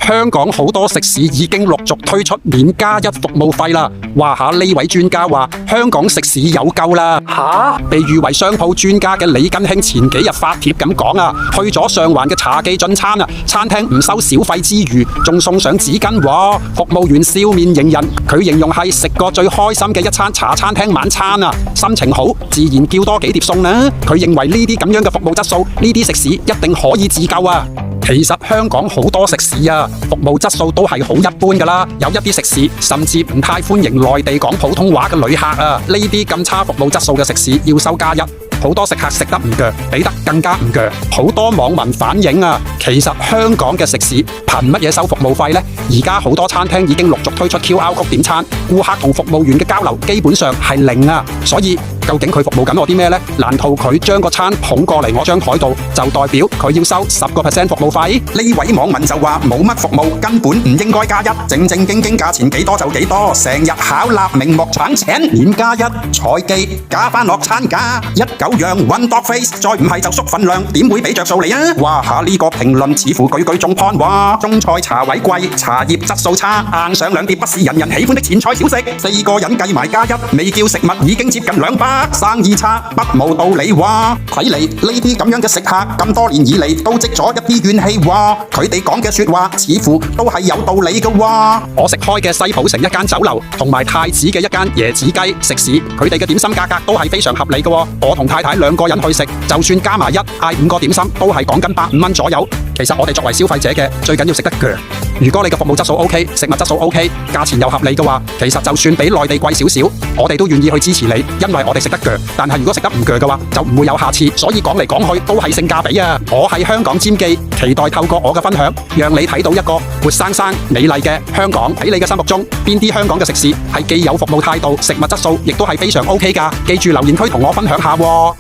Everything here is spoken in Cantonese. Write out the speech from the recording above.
香港好多食肆已經陸續推出免加一服務費啦。話下呢位專家話，香港食肆有救啦。被譽為商鋪專家嘅李根興前幾日發帖咁講啊，去咗上環嘅茶記進餐啊，餐廳唔收小費之餘，仲送上紙巾喎。服務員笑面迎人，佢形容係食過最開心嘅一餐茶餐廳晚餐啊，心情好，自然叫多幾碟餸啦。佢認為呢啲咁樣嘅服務質素，呢啲食肆一定可以自救啊。其實香港好多食肆啊，服務質素都係好一般噶啦，有一啲食肆甚至唔太歡迎內地講普通話嘅旅客啊。呢啲咁差服務質素嘅食肆要收加一，好多食客食得唔鋸，俾得更加唔鋸。好多網民反映啊，其實香港嘅食肆憑乜嘢收服務費呢？而家好多餐廳已經陸續推出 QR Code 點餐，顧客同服務員嘅交流基本上係零啊。所以究竟佢服務緊我啲咩呢？難道佢將個餐捧過嚟我張台度，就代表佢要收10% 服務費？呢位網民就話冇乜服務，根本唔應該加一，正正經經價錢幾多就幾多，成日巧立名目搶錢，免加一菜記加翻落餐價，一九樣 one dog face， 再唔係就縮份量，點會俾着數你啊？哇下呢個評論似乎句句中 point 話，中菜茶位貴，茶葉質素差，硬上兩碟不是人人喜歡的前菜小食，4個人計埋加一，未叫食物已經接近200，生意差不無道理話。睇嚟呢啲咁樣嘅食客咁多年以嚟都積咗一啲怨氣話，佢哋講嘅說話似乎都係有道理嘅話。我食開嘅西浦城一間酒樓同埋太子嘅一間椰子雞食肆，佢哋嘅點心價格都係非常合理嘅。我同太太2個人去食，就算加埋一嗌5個點心，都係講緊150蚊左右。其實我哋作為消費者嘅，最緊要食得鋸。如果你嘅服務質素 OK， 食物質素 OK， 價錢又合理嘅話，其實就算比內地貴少少，我哋都願意去支持你，因為我哋食得鋸。但係如果食得唔鋸嘅話，就唔會有下次。所以講嚟講去都係性價比啊！我係香港尖記，期待透過我嘅分享，讓你睇到一個活生生美麗嘅香港。喺你嘅心目中，邊啲香港嘅食肆係既有服務態度，食物質素亦都係非常 OK 㗎？記住留言區同我分享下喎。